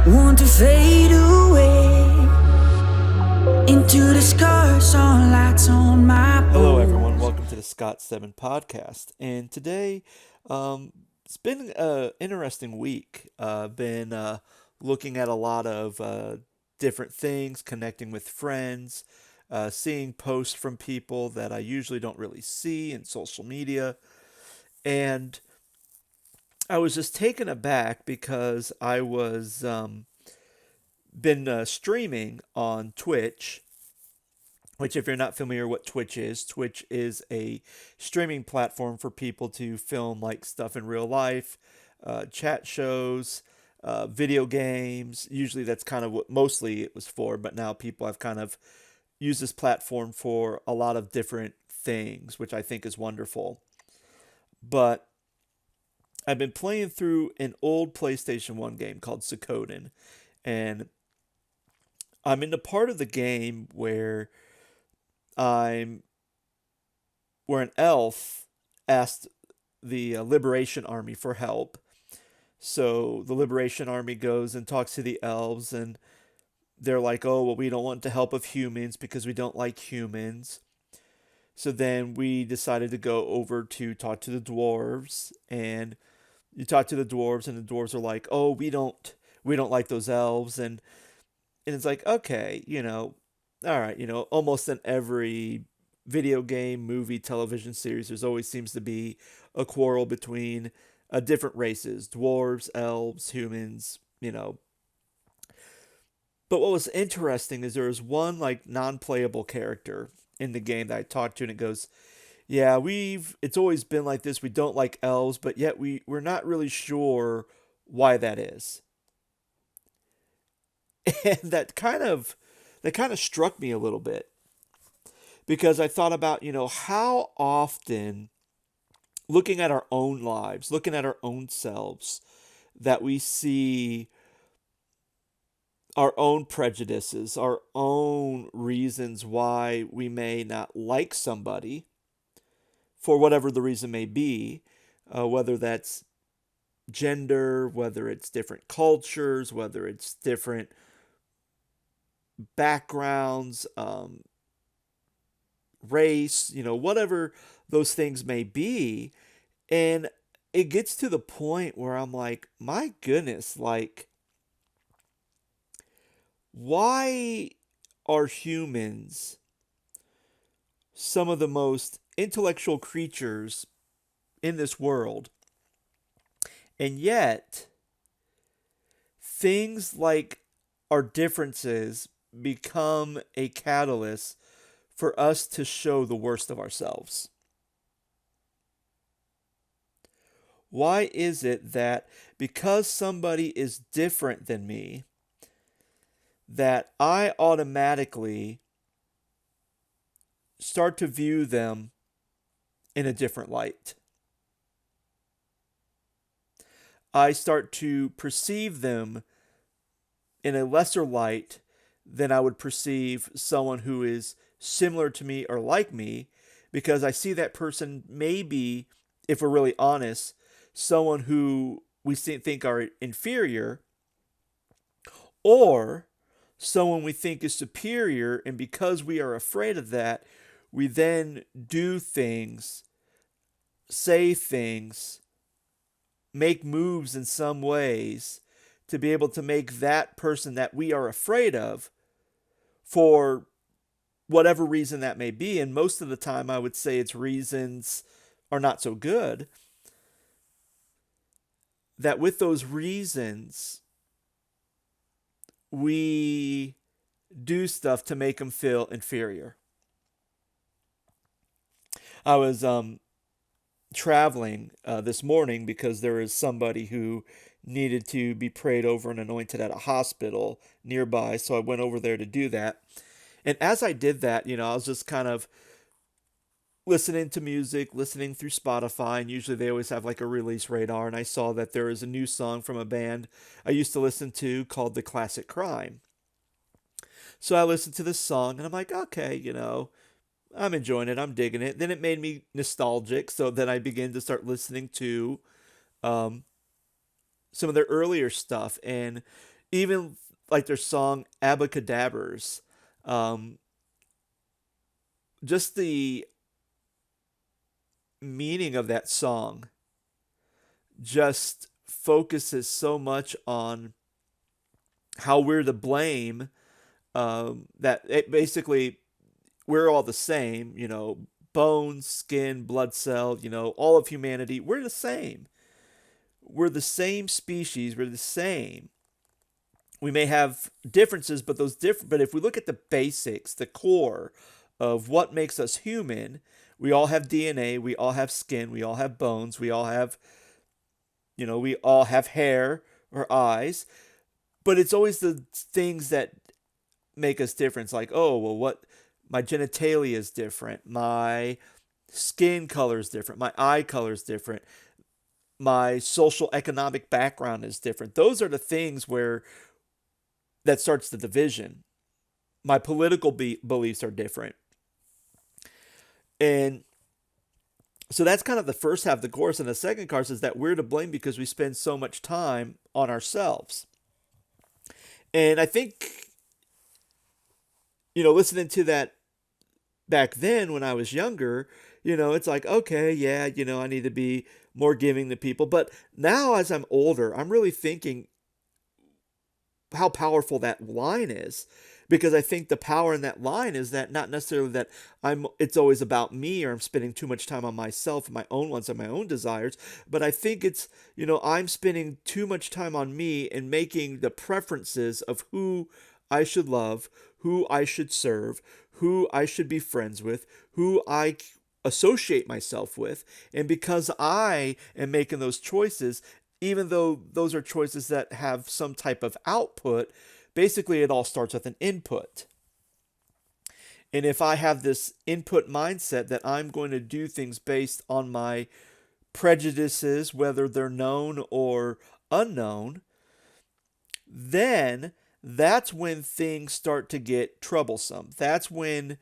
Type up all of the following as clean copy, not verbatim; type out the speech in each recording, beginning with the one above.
Want to fade away into the scars on lights on my Hello, everyone. bones. Welcome to the Stedman podcast. And today, it's been an interesting week. Been looking at a lot of different things, connecting with friends, seeing posts from people that I usually don't really see in social media. And I was just taken aback because I was been streaming on Twitch, which, if you're not familiar what Twitch is a streaming platform for people to film like stuff in real life, chat shows, video games. Usually that's kind of what mostly it was for, but now people have kind of used this platform for a lot of different things, which I think is wonderful. But I've been playing through an old PlayStation 1 game called Suikoden, and I'm in the part of the game I'm where an elf asked the Liberation Army for help. So the Liberation Army goes and talks to the elves, and they're like, "Oh, well, we don't want the help of humans because we don't like humans." So then we decided to go over to talk to the dwarves, and you talk to the dwarves, and the dwarves are like, "Oh, we don't like those elves," and it's like, okay, all right, almost in every video game, movie, television series, there's always seems to be a quarrel between different races, dwarves, elves, humans, But what was interesting is there was one like non-playable character in the game that I talked to, and it goes, "Yeah, it's always been like this. We don't like elves, but yet we're not really sure why that is." And that kind of struck me a little bit because I thought about, how often looking at our own lives, looking at our own selves, that we see our own prejudices, our own reasons why we may not like somebody for whatever the reason may be, whether that's gender, whether it's different cultures, whether it's different backgrounds, race, whatever those things may be. And it gets to the point where I'm like, my goodness, like, why are humans some of the most intellectual creatures in this world? And yet, things like our differences become a catalyst for us to show the worst of ourselves. Why is it that because somebody is different than me, that I automatically start to view them in a different light? I start to perceive them in a lesser light than I would perceive someone who is similar to me or like me, because I see that person maybe, if we're really honest, someone who we think are inferior, or someone we think is superior, and because we are afraid of that, we then do things, say things, make moves in some ways to be able to make that person that we are afraid of, for whatever reason that may be. And most of the time, I would say its reasons are not so good. That with those reasons, we do stuff to make them feel inferior. I was traveling this morning because there is somebody who needed to be prayed over and anointed at a hospital nearby. So I went over there to do that. And as I did that, I was just kind of listening to music, listening through Spotify, and usually they always have like a release radar. And I saw that there is a new song from a band I used to listen to called The Classic Crime. So I listened to this song and I'm like, okay, I'm enjoying it. I'm digging it. Then it made me nostalgic. So then I began to start listening to um, some of their earlier stuff. And, Even like their song Abacadabras, um, just the meaning of that song just focuses so much on how we're to blame, that it basically we're all the same, bones, skin, blood cell, all of humanity. We're the same. We're the same species. We're the same. We may have differences, but those different. But if we look at the basics, the core of what makes us human, we all have DNA. We all have skin. We all have bones. We all have hair or eyes. But it's always the things that make us different. It's like, oh, well, what my genitalia is different, my skin color is different, my eye color is different, my social economic background is different. Those are the things where that starts the division. My political beliefs are different. And so that's kind of the first half of the course. And the second course is that we're to blame because we spend so much time on ourselves. And I think, listening to that back then when I was younger, it's like, okay, yeah, I need to be more giving to people. But now as I'm older, I'm really thinking how powerful that line is. Because I think the power in that line is that not necessarily that it's always about me or I'm spending too much time on myself and my own wants and my own desires, but I think it's, I'm spending too much time on me and making the preferences of who I should love, who I should serve, who I should be friends with, who I associate myself with. And because I am making those choices, even though those are choices that have some type of output, basically it all starts with an input. And if I have this input mindset that I'm going to do things based on my prejudices, whether they're known or unknown, then that's when things start to get troublesome. That's when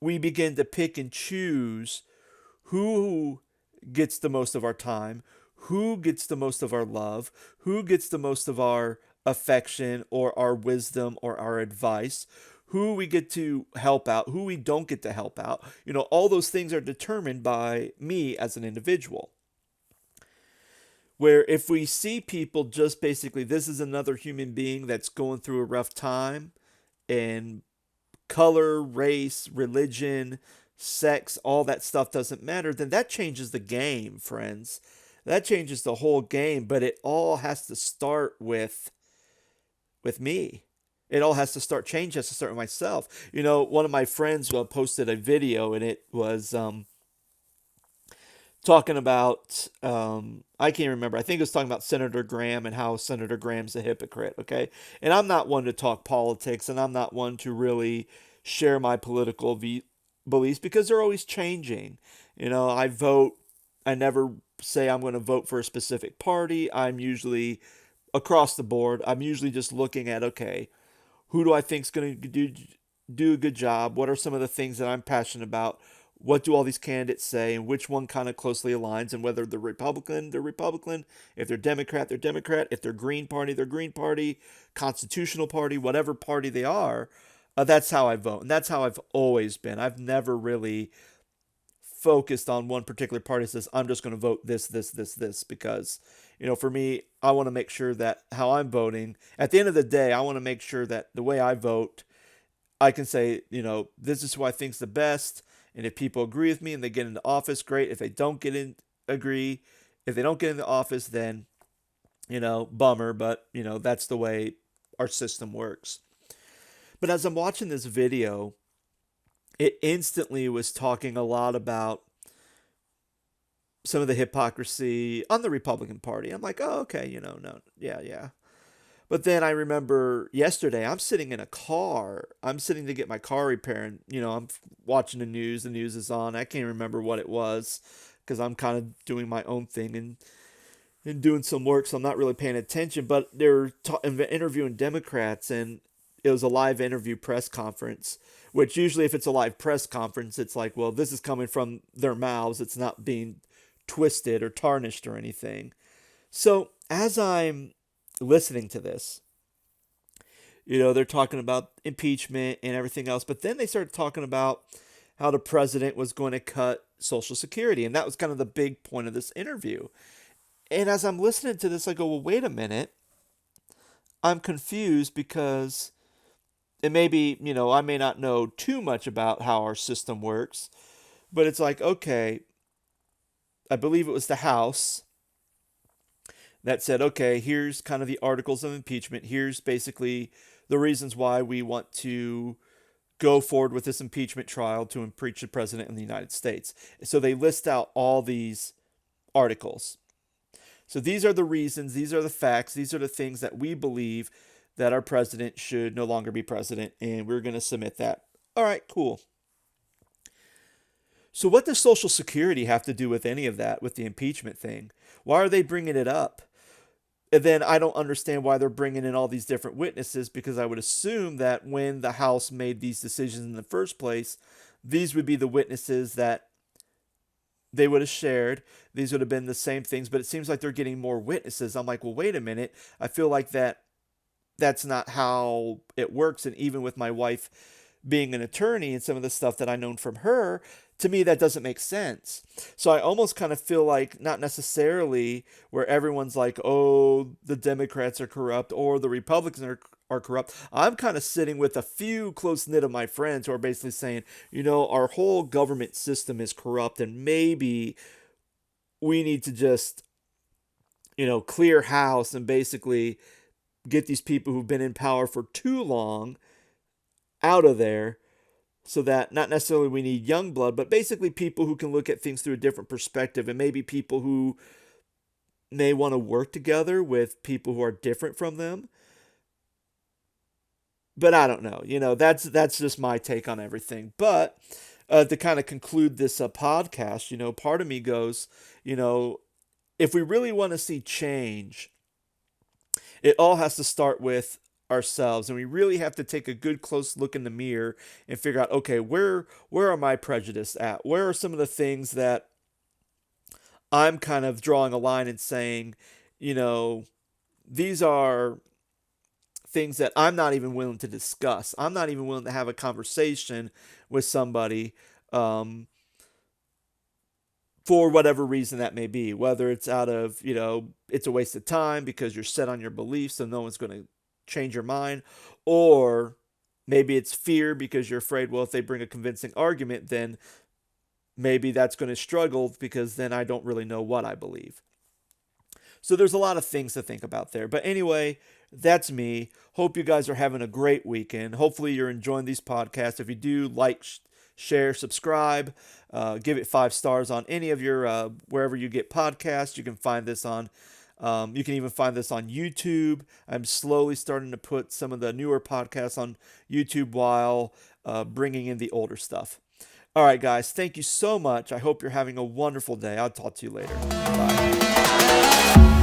we begin to pick and choose who gets the most of our time, who gets the most of our love, who gets the most of our affection or our wisdom or our advice, who we get to help out, who we don't get to help out. All those things are determined by me as an individual. Where if we see people just basically, this is another human being that's going through a rough time, and color, race, religion, sex, all that stuff doesn't matter, then that changes the game, friends. That changes the whole game, but it all has to start with me. It all has to start change has to start with myself. One of my friends posted a video, and it was talking about, I can't remember. I think it was talking about Senator Graham and how Senator Graham's a hypocrite. Okay, and I'm not one to talk politics, and I'm not one to really share my political beliefs because they're always changing. I vote. I never say I'm going to vote for a specific party. I'm usually across the board. I'm usually just looking at, okay, who do I think is going to do a good job? What are some of the things that I'm passionate about? What do all these candidates say, and which one kind of closely aligns? And whether they're Republican, they're Republican. If they're Democrat, they're Democrat. If they're Green Party, they're Green Party. Constitutional Party, whatever party they are, that's how I vote, and that's how I've always been. I've never really focused on one particular party. Says I'm just going to vote this because for me, I want to make sure that how I'm voting at the end of the day, I want to make sure that the way I vote, I can say, this is who I think's the best. And if people agree with me and they get into office, great. If they don't agree, if they don't get into office, then bummer. But that's the way our system works. But as I'm watching this video, it instantly was talking a lot about some of the hypocrisy on the Republican Party. I'm like, oh, okay, no, yeah, yeah. But then I remember yesterday, I'm sitting in a car. I'm sitting to get my car repaired, and I'm watching the news. The news is on. I can't remember what it was because I'm kind of doing my own thing and doing some work, so I'm not really paying attention. But they're interviewing Democrats, and it was a live interview press conference, which usually if it's a live press conference, it's like, well, this is coming from their mouths. It's not being twisted or tarnished or anything. So as I'm listening to this, they're talking about impeachment and everything else. But then they started talking about how the president was going to cut Social Security. And that was kind of the big point of this interview. And as I'm listening to this, I go, well, wait a minute. I'm confused because it may be, I may not know too much about how our system works, but it's like, okay, I believe it was the House that said, okay, here's kind of the articles of impeachment. Here's basically the reasons why we want to go forward with this impeachment trial to impeach the president in the United States. So they list out all these articles. So these are the reasons, these are the facts, these are the things that we believe that our president should no longer be president, and we're going to submit that. All right, cool. So what does Social Security have to do with any of that, with the impeachment thing? Why are they bringing it up? And then I don't understand why they're bringing in all these different witnesses, because I would assume that when the House made these decisions in the first place, these would be the witnesses that they would have shared. These would have been the same things, but it seems like they're getting more witnesses. I'm like, well, wait a minute. I feel like that's not how it works. And even with my wife being an attorney and some of the stuff that I known from her, to me, that doesn't make sense. So I almost kind of feel like not necessarily where everyone's like, oh, the Democrats are corrupt or the Republicans are corrupt. I'm kind of sitting with a few close knit of my friends who are basically saying, our whole government system is corrupt, and maybe we need to just, clear house and basically get these people who've been in power for too long out of there, so that not necessarily we need young blood, but basically people who can look at things through a different perspective, and maybe people who may want to work together with people who are different from them. But I don't know. That's just my take on everything. But to kind of conclude this podcast, part of me goes, if we really want to see change, it all has to start with ourselves, and we really have to take a good close look in the mirror and figure out, okay, where are my prejudices at? Where are some of the things that I'm kind of drawing a line and saying, these are things that I'm not even willing to discuss. I'm not even willing to have a conversation with somebody, for whatever reason that may be, whether it's out of, it's a waste of time because you're set on your beliefs and no one's going to change your mind, or maybe it's fear because you're afraid, well, if they bring a convincing argument, then maybe that's going to struggle because then I don't really know what I believe. So there's a lot of things to think about there. But anyway, that's me. Hope you guys are having a great weekend. Hopefully you're enjoying these podcasts. If you do, like, share, subscribe, give it 5 stars on any of your wherever you get podcasts. You can find this on you can even find this on YouTube. I'm slowly starting to put some of the newer podcasts on YouTube while bringing in the older stuff. All right, guys, thank you so much. I hope you're having a wonderful day. I'll talk to you later. Bye.